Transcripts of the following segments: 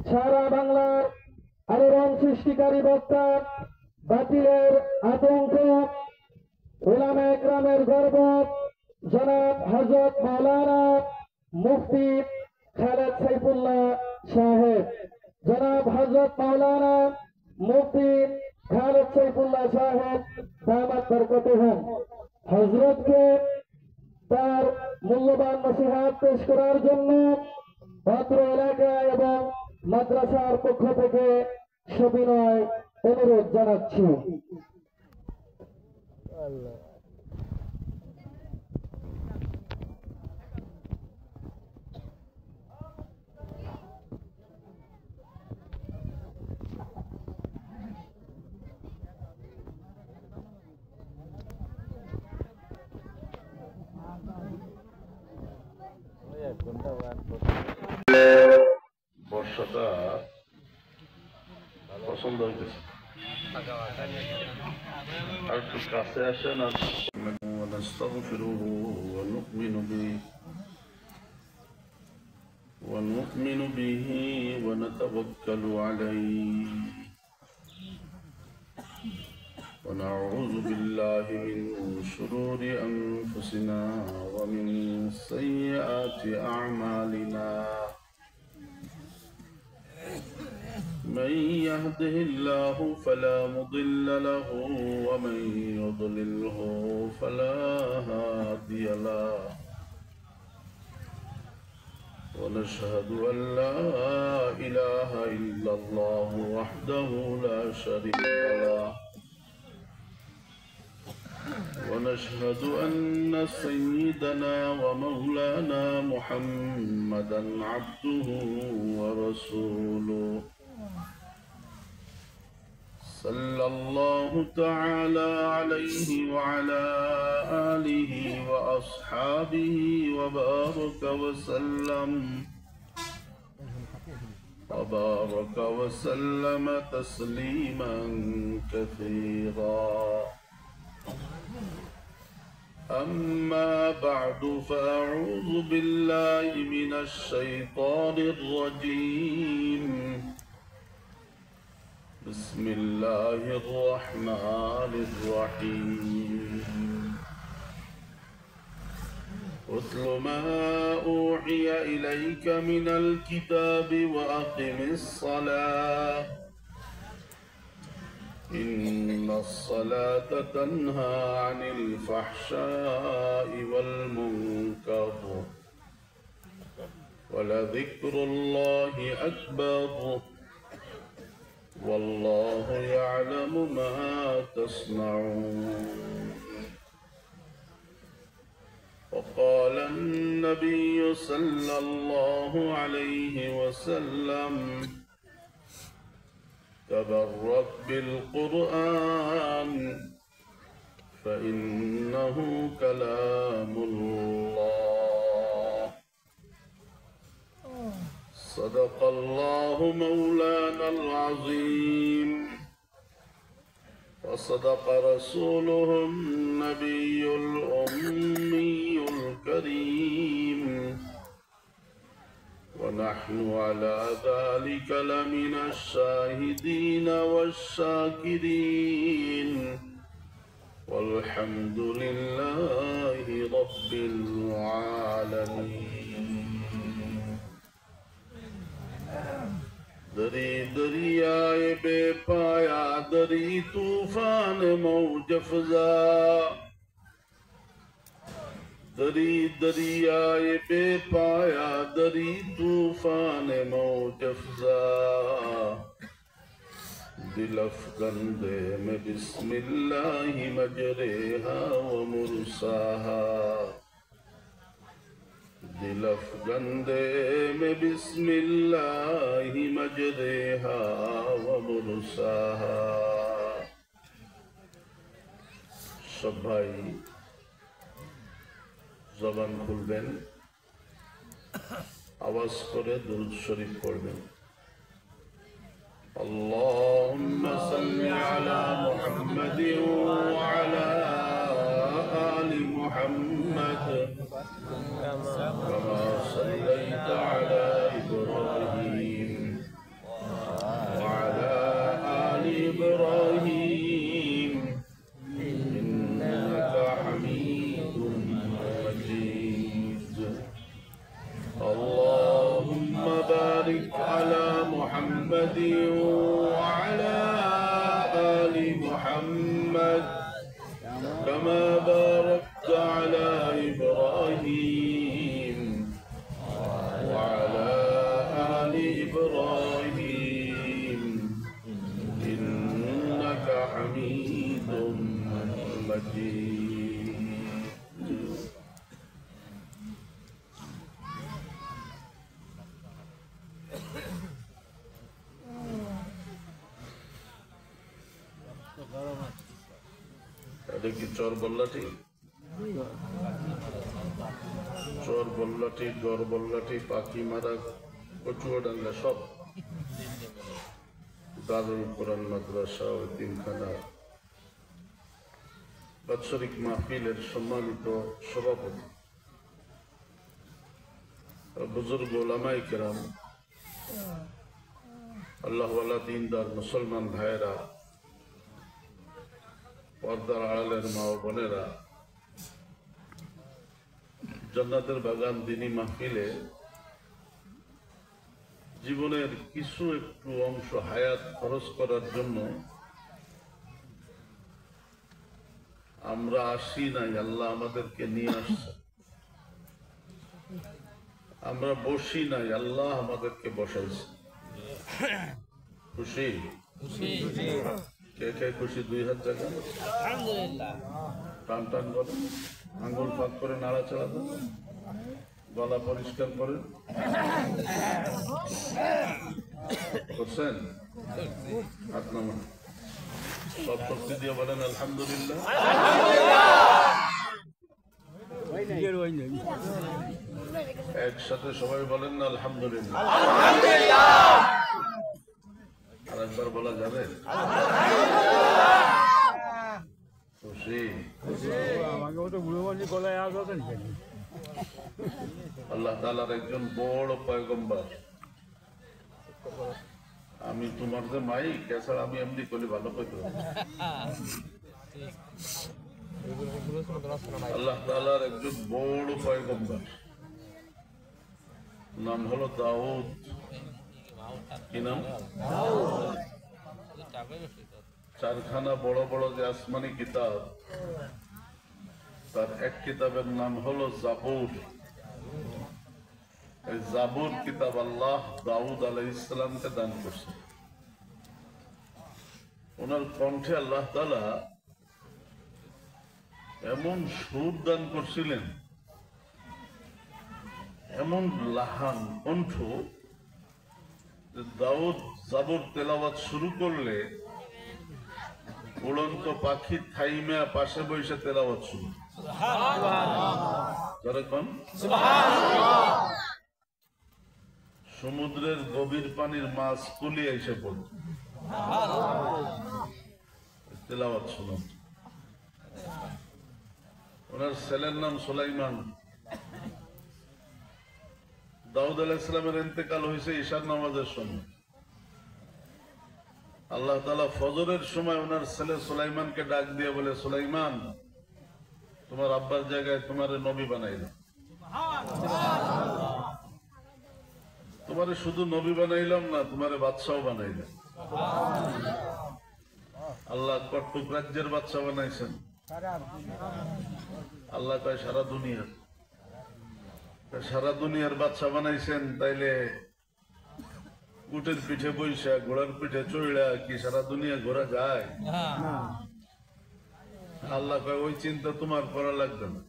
সারা বাংলার আলোড়ন সৃষ্টিকারী বক্তা, বাতিলের আতঙ্ক, উলামা একরামের গর্ব জনাব হযরত মাওলানা মুফতি খালেদ সাইফুল্লাহ সাহেব, জনাব হযরত মাওলানা মুফতি খালেদ সাইফুল্লাহ সাহেব দামাত বরকতুহুম হযরতকে তার মূল্যবান নসিহত পেশ করার জন্য অত্র এলাকা এবং মাদ্রাসার পক্ষ থেকে সবিনয় অনুরোধ জানাচ্ছি। বর্ষাটা পছন্দ হইতেছে, আর একটু কাছে আসেন। আর ونؤمن به ونتوكل عليه ونعوذ بالله من شرور أنفسنا ومن سيئات أعمالنا من يهده الله فلا مضل له ومن يضلله فلا هادي له ونشهد أن لا إله إلا الله وحده لا شريك له ونشهد أن سيدنا ومولانا محمدا عبده ورسوله صلى الله تعالى عليه وعلى آله وأصحابه وبارك وسلم تسليما كثيرا. أما بعد فأعوذ بالله من الشيطان الرجيم. بسم الله الرحمن الرحيم. اتل ما أوحي إليك من الكتاب وأقم الصلاة إن الصلاة تنهى عن الفحشاء والمنكر ولذكر الله أكبر والله يعلم ما تصنعون. وقال النبي صلى الله عليه وسلم تبرك بالقرآن فإنه كلام الله. صدق الله مولانا العظيم وصدق رسوله النبي الأمي الكريم ونحن على ذلك لمن الشاهدين والشاكرين والحمد لله رب العالمين. दरी दरियाए बेपाया दरी तूफान मौज फ़ज़ा दरी दरियाए बेपाया दरी तूफान मौज फ़ज़ा दिल अफ़कंदे में बिस्मिल्लाहि मजरेहा व मुरसाहा दिल अफ़कंदे में बिस्मिल्लाहि मजरेहा व मुरसाहा। सब भाई जबान खुलबेन, आवाज करे दुरूद शरीफ पढ़बेन। अल्लाहुम्मा सल्लि अला मुहम्मद व अला आलि मुहम्मद कमा सल्लैता अला इब्राहीम وبارك على محمد وعلى آل محمد كما باركت على إبراهيم وعلى آل إبراهيم إنك حميد مجيد. এটা কি চর বল্লাটি, চর বল্লাটি, গড় বল্লাটি, পাখি মারা, কচুয়া ডাঙ্গা সব দারুল কোরআন মাদ্রাসা ও তিনখানা বাৎসরিক মাহফিলের সম্মানিত সভাপতি, বুজুর্গ ওলামায়ে কেরাম, আল্লাহওয়ালা দিনদার মুসলমান ভাইয়েরা, পর্দার আড়ালের মা ও বোনেরা, জান্নাতের বাগান দিনী মাহফিলে জীবনের কিছু একটু অংশ হায়াত খরচ করার জন্য আমরা আসি নাই, আল্লাহ আমাদেরকে নিয়ে আসছে। আমরা বসি নাই, আল্লাহ আমাদেরকে বসাইছে। খুশি? কে কে খুশি? 2 হাত জায়গা টান টান করেন, আঙ্গুল ফাঁক করে নাড়াচাড়া দেন, গলা পরিষ্কার করেন। করছেন? হাত নামান, সব শক্তি দিয়ে বলেন আলহামদুলিল্লাহ। একসাথে সবাই বলেন না আলহামদুলিল্লাহ। আর একবার বলা যাবে? খুশি? আল্লাহ তাআলার একজন বড় পয়গম্বর, আমি তোমার যে মাইক এছাড়া আমি এমনি করলে ভালো করতে। আল্লাহ তাআলার একজন বড় পয়গম্বর, নাম হলো দাউদ। কি নাম? 4খানা বড় বড় যে আসমানি কিতাব, তার এক কিতাবের নাম হলো জাবুর। এই জাবুর কিতাব আল্লাহ দাউদ আলাইহিস সালামকে দান করছে। ওনার কণ্ঠে আল্লাহ তাআলা এমন সুর দান করছিলেন, এমন লাহান কণ্ঠ, দাউদ জাবুর তেলাওয়াত শুরু করলে উড়ন্ত পাখি থাইমা পাশে বসে তেলাওয়াত শুরু। সমুদ্রের গভীর পানির মাছ কুলি এসে পড়ত তেলাওয়াত শুনুন। ওনার ছেলের নাম সুলাইমান। দাউদ আলাইহিস সালামের ইন্তেকাল হয়েছে ঈশার নামাজের সময়। আল্লাহ তাআলা ফজরের সময় ওনার ছেলে সুলাইমানকে ডাক দিয়ে বলে, সুলাইমান, তোমার আব্বার জায়গায় তোমারে নবী বানাইলাম। তোমারে শুধু নবী বানাইলাম না, তোমারে বাদশাহ বানাইলাম। আল্লাহ কট্টুক রাজ্যের বাদশাহ বানাইছেন। আল্লাহ কয় সারা দুনিয়ার, সারা দুনিয়ার বাদশাহ বানাইছেন, তাইলে উটের পিঠে বইসা ঘোড়ার পিঠে চড়া কি সারা দুনিয়া ঘোরা যায়? আল্লাহ কয় ওই চিন্তা তোমার করা লাগবে না।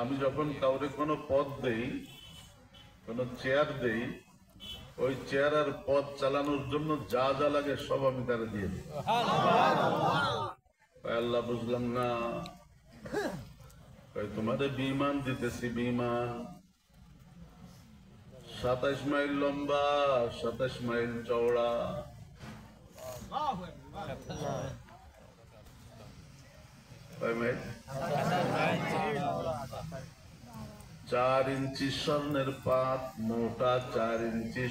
আমি যখন কাউরে কোনো পদ দেই, কোনো চেয়ার দেই, ওই চেয়ার আর পদ চালানোর জন্য যা যা লাগে সব আমি তারা দিয়ে দিই। আল্লাহ বুঝলাম না। তোমারে বিমান দিতেছি, বিমান 27 মাইল লম্বা, 27 মাইল চওড়া। কয় মাইল? 4 ইঞ্চি স্বর্ণের পাত, মোটা 4 ইঞ্চি